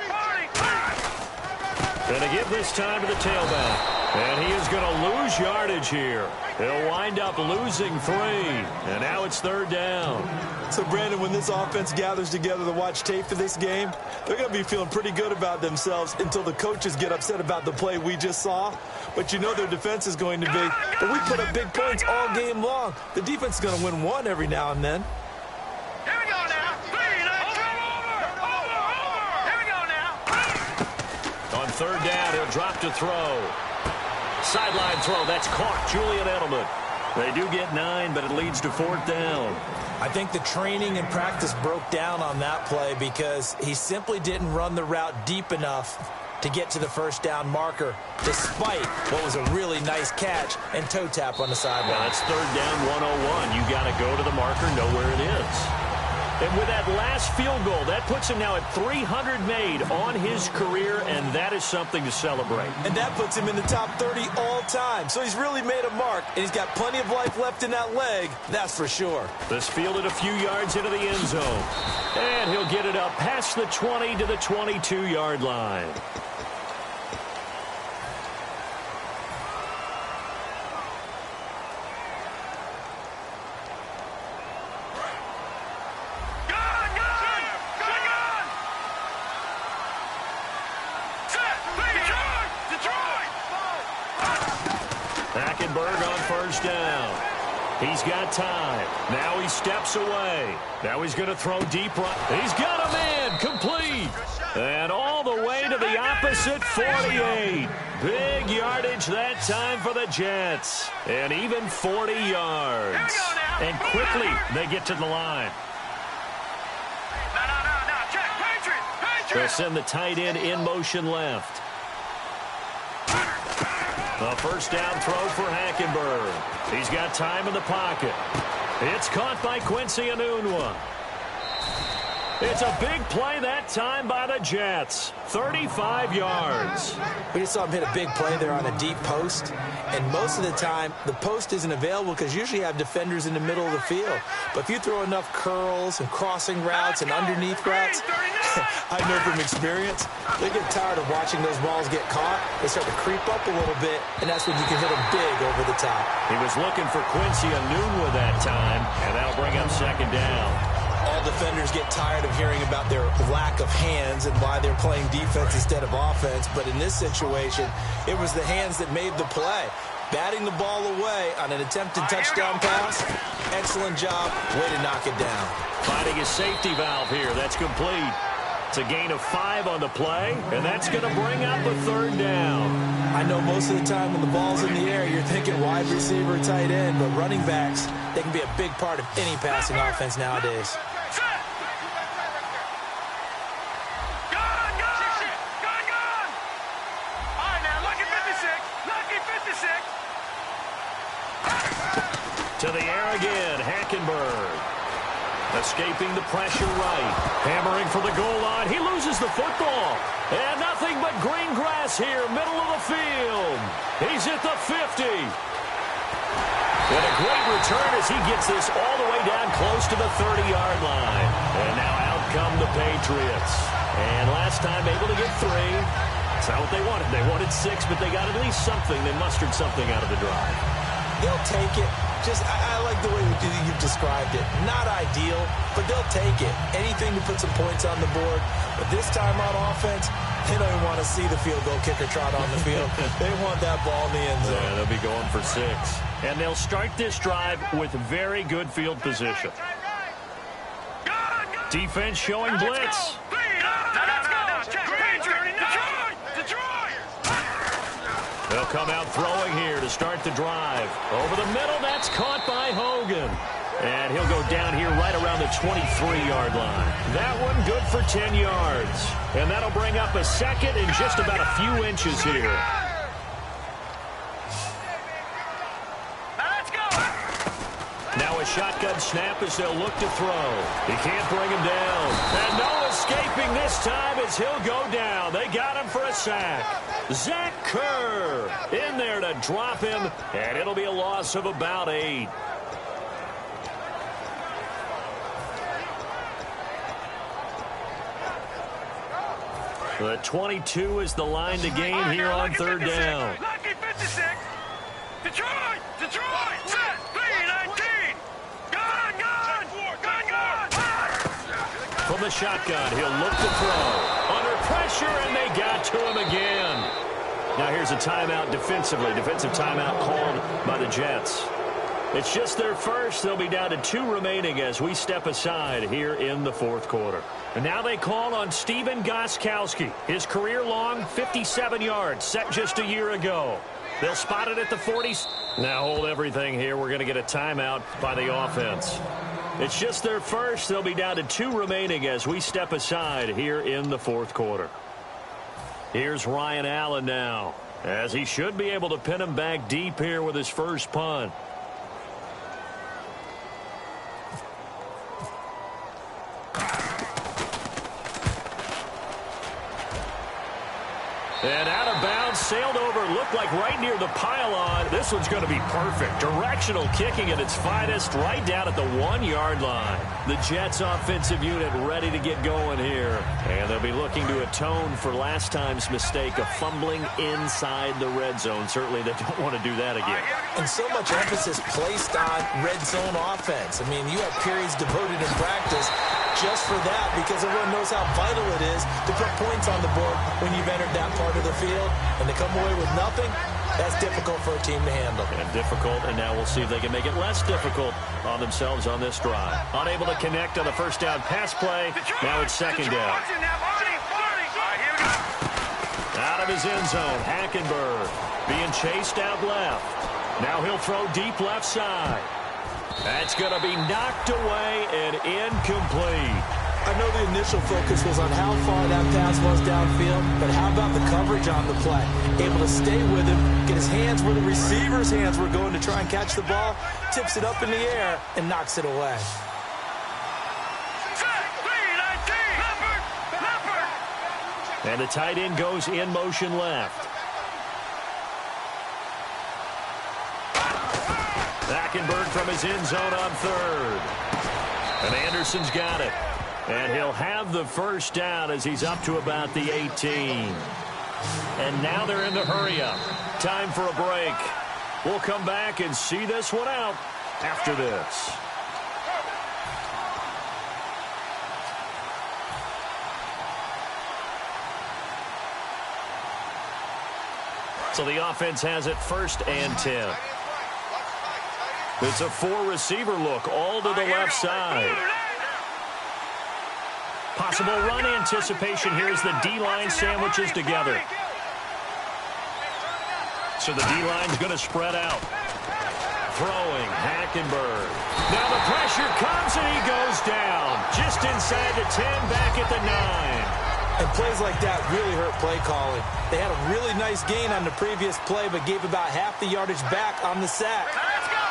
Speaker 2: Going to give this time to the tailback. And he is going to lose yardage here. He'll wind up losing 3. And now it's 3rd down.
Speaker 3: So, Brandon, when this offense gathers together to watch tape for this game, they're going to be feeling pretty good about themselves until the coaches get upset about the play we just saw. But you know their defense is going to be. But we put up big points all game long. The defense is going to win one every now and then.
Speaker 4: Here we go now. Here we go now.
Speaker 2: On 3rd down, he'll drop to throw. Sideline throw, that's caught. Julian Edelman. They do get 9, but it leads to 4th down.
Speaker 3: I think the training and practice broke down on that play because he simply didn't run the route deep enough to get to the first down marker, despite what was a really nice catch and toe tap on the sideline.
Speaker 2: Well, that's 3rd down 101. You got to go to the marker, know where it is. And with that last field goal, that puts him now at 300 made on his career, and that is something to celebrate.
Speaker 3: And that puts him in the top 30 all time. So he's really made a mark, and he's got plenty of life left in that leg, that's for sure.
Speaker 2: This fielded a few yards into the end zone. And he'll get it up past the 20 to the 22-yard line. On first down. He's got time. Now he steps away. Now he's going to throw deep right. He's got a man complete. And all the way to the opposite 48. Big yardage that time for the Jets. And even 40 yards. And quickly they get to the line.
Speaker 4: No. Check. Patriot.
Speaker 2: They'll send the tight end in motion left. A first down throw for Hackenberg. He's got time in the pocket. It's caught by Quincy Enunwa. It's a big play that time by the Jets. 35 yards.
Speaker 3: We just saw him hit a big play there on a deep post. And most of the time, the post isn't available because usually you have defenders in the middle of the field. But if you throw enough curls and crossing routes and underneath routes, I know from experience, they get tired of watching those balls get caught. They start to creep up a little bit, and that's when you can hit them big over the top.
Speaker 2: He was looking for Quincy Enunwa that time, and that'll bring up second down.
Speaker 3: All defenders get tired of hearing about their lack of hands and why they're playing defense instead of offense. But in this situation, it was the hands that made the play. Batting the ball away on an attempted touchdown pass. Excellent job. Way to knock it down.
Speaker 2: Finding a safety valve here. That's complete. It's a gain of 5 on the play, and that's going to bring up a third down.
Speaker 3: I know most of the time when the ball's in the air, you're thinking wide receiver, tight end, but running backs, they can be a big part of any passing offense nowadays.
Speaker 2: To the air again, Hackenberg. Escaping the pressure right. Hammering for the goal line. He loses the football. And nothing but green grass here, middle of the field. He's at the 50. And a great return as he gets this all the way down close to the 30-yard line. And now out come the Patriots. And last time able to get 3. That's not what they wanted. They wanted 6, but they got at least something. They mustered something out of the drive.
Speaker 3: They'll take it. I like the way you've described it. Not ideal, but they'll take it. Anything to put some points on the board. But this time on offense, they don't even want to see the field goal kicker trot on the field. They want that ball in the end zone.
Speaker 2: Yeah, they'll be going for 6. And they'll start this drive with very good field position. Defense showing blitz. They'll come out throwing here to start the drive. Over the middle, that's caught by Hogan. And he'll go down here right around the 23-yard line. That one good for 10 yards. And that'll bring up a second and just about a few inches here. Now a shotgun snap as they'll look to throw. He can't bring him down. And no escaping this time as he'll go down. They got him for a sack. Zach Kerr in there to drop him, and it'll be a loss of about 8. The 22 is the line to gain here on third down.
Speaker 4: Lucky 56. Detroit! Set! 3-19! Gun!
Speaker 2: From the shotgun, he'll look to throw. Under pressure, and they got to him again. Now here's a timeout defensively. Defensive timeout called by the Jets. It's just their first. They'll be down to 2 remaining as we step aside here in the fourth quarter. And now they call on Stephen Gostkowski. His career-long 57 yards set just a year ago. They'll spot it at the 40s. Now hold everything here. We're going to get a timeout by the offense. It's just their first. They'll be down to 2 remaining as we step aside here in the fourth quarter. Here's Ryan Allen now, as he should be able to pin him back deep here with his first punt. And out of bounds, sailed over, looked like right near the pylon. This one's going to be perfect. Directional kicking at its finest, right down at the 1-yard line. The Jets offensive unit ready to get going here. And they'll be looking to atone for last time's mistake of fumbling inside the red zone. Certainly they don't want to do that again.
Speaker 3: And so much emphasis placed on red zone offense. I mean, you have periods devoted in practice just for that, because everyone knows how vital it is to put points on the board when you've entered that part of the field. And to come away with nothing, that's difficult for a team to handle.
Speaker 2: And difficult, and now we'll see if they can make it less difficult on themselves on this drive. Unable to connect on the first down pass play. Now it's second down. Out of his end zone, Hackenberg being chased out left. Now he'll throw deep left side. That's going to be knocked away and incomplete.
Speaker 3: I know the initial focus was on how far that pass was downfield, but how about the coverage on the play? Able to stay with him, get his hands where the receiver's hands were going to try and catch the ball, tips it up in the air, and knocks it away.
Speaker 2: And the tight end goes in motion left. Hackenberg from his end zone on third. And Anderson's got it. And he'll have the first down as he's up to about the 18. And now they're in the hurry-up. Time for a break. We'll come back and see this one out after this. So the offense has it 1st and 10. It's a 4-receiver look all to the left side. Possible run anticipation here as the D-line sandwiches together. So the D-line's going to spread out. Throwing, Hackenberg. Now the pressure comes and he goes down. Just inside the 10, back at the 9.
Speaker 3: And plays like that really hurt play calling. They had a really nice gain on the previous play, but gave about half the yardage back on the sack.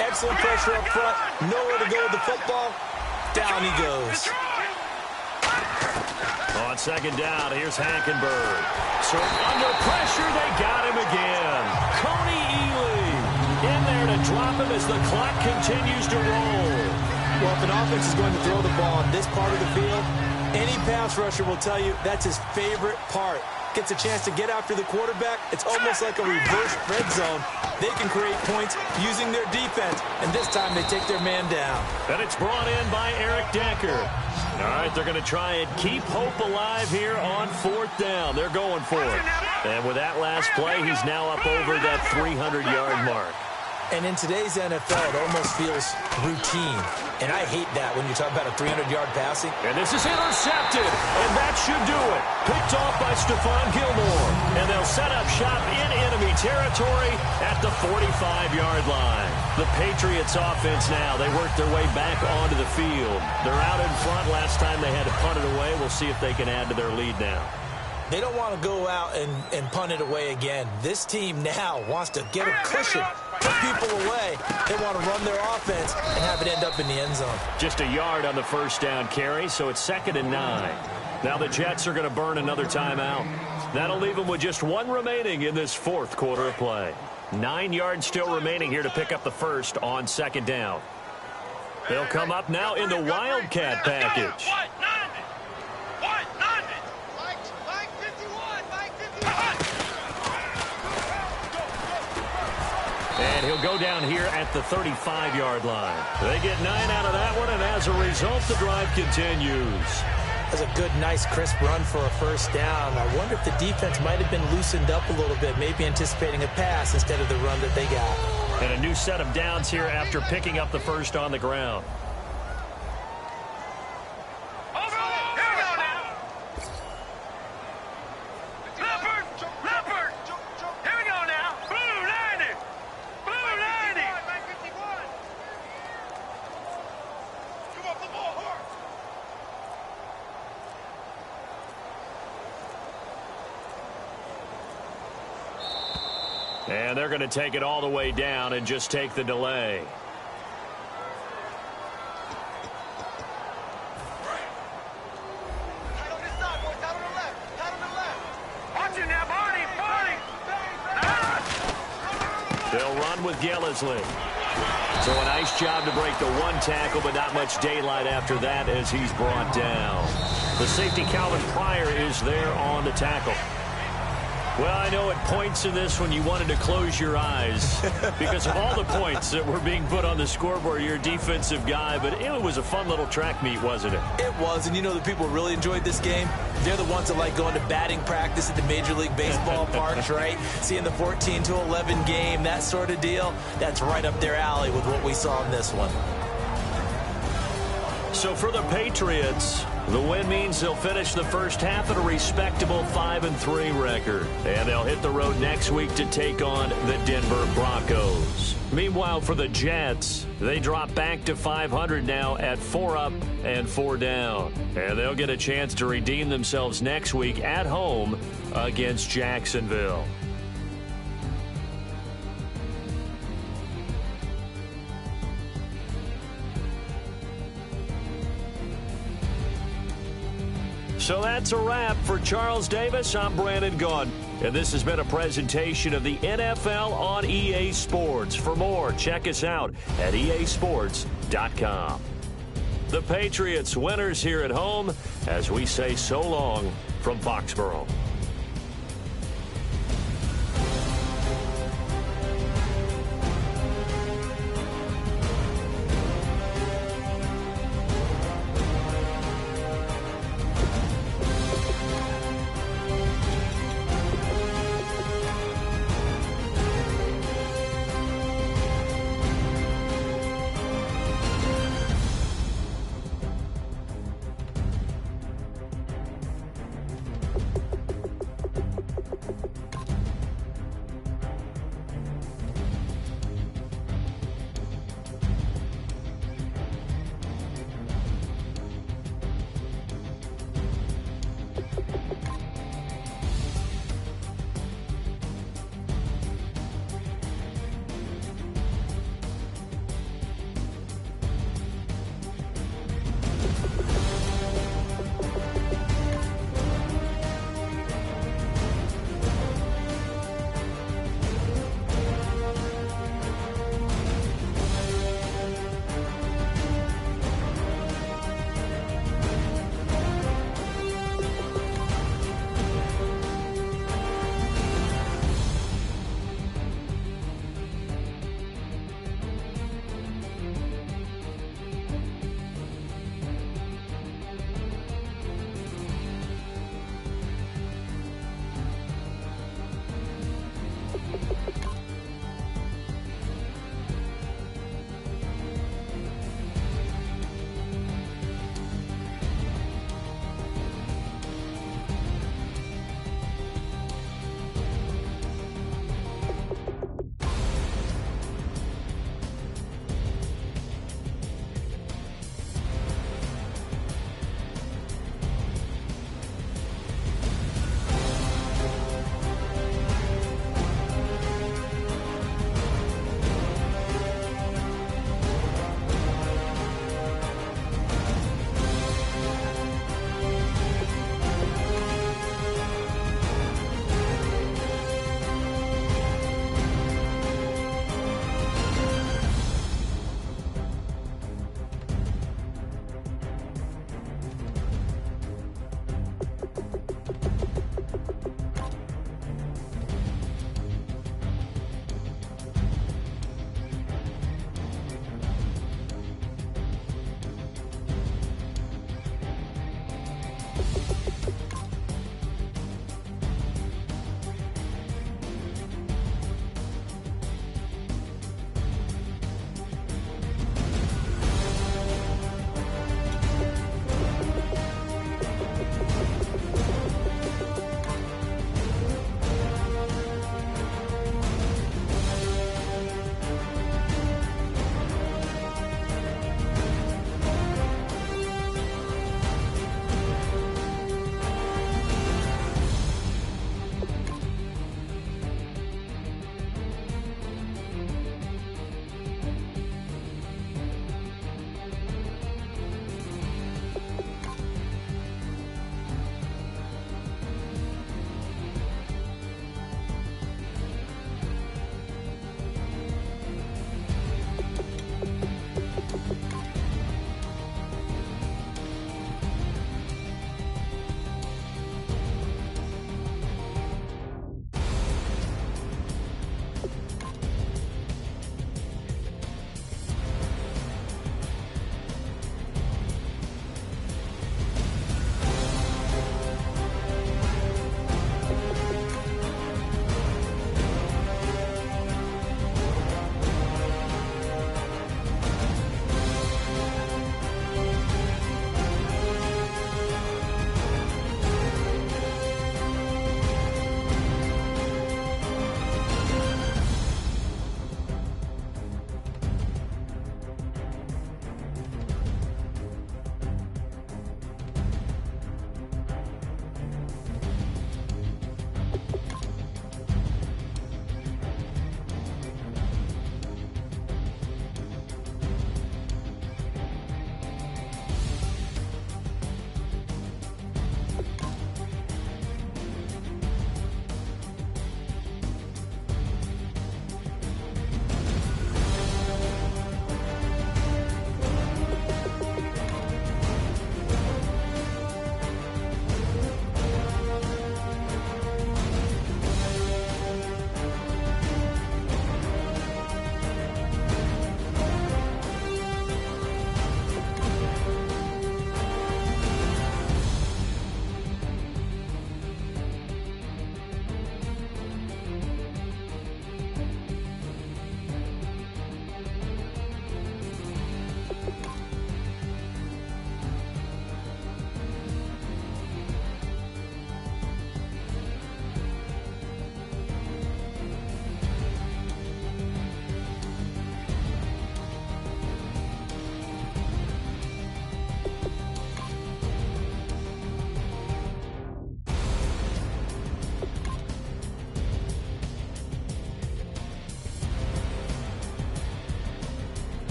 Speaker 3: Excellent pressure up front. Nowhere to go with the football. Down he goes.
Speaker 2: On 2nd down, here's Hackenberg. So under pressure, they got him again. Coney Ely in there to drop him as the clock continues to roll.
Speaker 3: Well, if an offense is going to throw the ball on this part of the field, any pass rusher will tell you that's his favorite part. Gets a chance to get after the quarterback. It's almost like a reverse red zone. They can create points using their defense, and this time they take their man down.
Speaker 2: And it's brought in by Eric Decker. All right, they're going to try and keep hope alive here on 4th down. They're going for it. And with that last play, he's now up over that 300-yard mark.
Speaker 3: And in today's NFL, it almost feels routine. And I hate that when you talk about a 300-yard passing.
Speaker 2: And this is intercepted, and that should do it. Picked off by Stephon Gilmore. And they'll set up shop in enemy territory at the 45-yard line. The Patriots offense now, they work their way back onto the field. They're out in front. Last time they had to punt it away. We'll see if they can add to their lead now.
Speaker 3: They don't want to go out and punt it away again. This team now wants to get a cushion, put people away. They want to run their offense and have it end up in the end zone.
Speaker 2: Just a yard on the 1st down carry, so it's 2nd and 9. Now the Jets are going to burn another timeout. That'll leave them with just 1 remaining in this 4th quarter of play. 9 yards still remaining here to pick up the first on 2nd down. They'll come up now in the Wildcat package. And he'll go down here at the 35-yard line. They get 9 out of that one, and as a result, the drive continues.
Speaker 3: That's a good, nice, crisp run for a 1st down. I wonder if the defense might have been loosened up a little bit, maybe anticipating a pass instead of the run that they got.
Speaker 2: And a new set of downs here after picking up the first on the ground. And they're going to take it all the way down and just take the delay. They'll run with Gillisley. So a nice job to break the 1 tackle, but not much daylight after that as he's brought down. The safety Calvin Pryor is there on the tackle. Well, I know at points in this when you wanted to close your eyes because of all the points that were being put on the scoreboard. You're a defensive guy, but it was a fun little track meet, wasn't it?
Speaker 3: It was, and you know the people who really enjoyed this game? They're the ones that like going to batting practice at the Major League Baseball parks, right? Seeing the 14-11 game, that sort of deal. That's right up their alley with what we saw in this one.
Speaker 2: So for the Patriots, the win means they'll finish the first half at a respectable 5-3 record. And they'll hit the road next week to take on the Denver Broncos. Meanwhile, for the Jets, they drop back to 500 now at 4 up and 4 down. And they'll get a chance to redeem themselves next week at home against Jacksonville. So that's a wrap for Charles Davis. I'm Brandon Gaudin, and this has been a presentation of the NFL on EA Sports. For more, check us out at easports.com. The Patriots winners here at home as we say so long from Foxborough.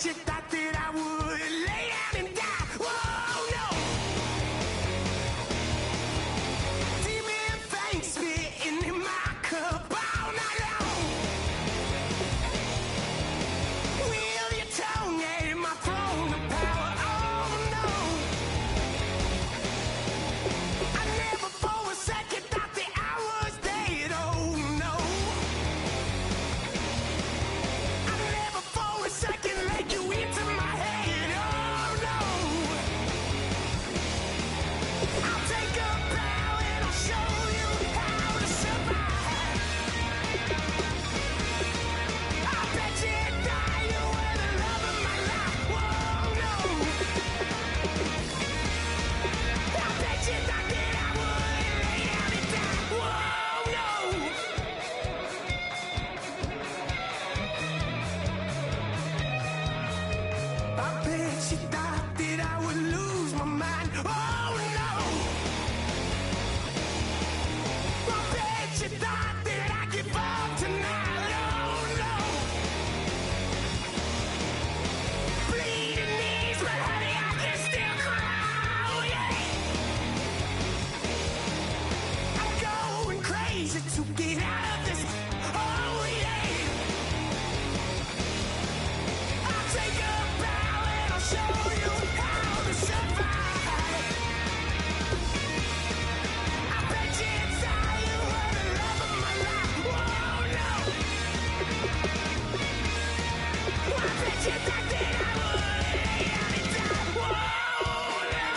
Speaker 5: bet you thought that I would lay down and die. Whoa, no. Demon fangs spitting in my cup all night long. Will your tongue at my throne of power? Oh, no. I never for a second thought that I was dead. Oh, no. I never for a second let you into my head. Oh, no. I'll take a bow and I'll show you how to survive. I bet you die, you were the love of my life. Whoa, no. I bet you thought that I would lay down and die. Whoa, no. I bet you thought that I would lose my mind. Oh, no. I bet you thought that I'd give up tonight. Oh, no. Bleeding knees, but honey, I can still cry. Oh, yeah. I'm going crazy to get out of this. Oh, yeah. I'll take a bow and I'll show you how to survive. I bet you die, you were the love of my life. Whoa, no. I bet you thought that I would lay down and die. Whoa, no.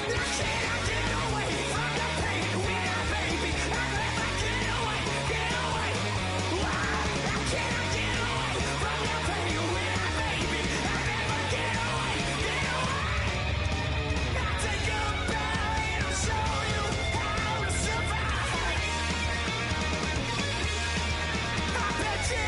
Speaker 5: Now can I get away from the pain when I, baby? I'd rather get away, get away. Why? Now can I get away from the pain when I, baby? I'd rather get away, get away. I'll take a bow and I'll show you how to survive. I bet you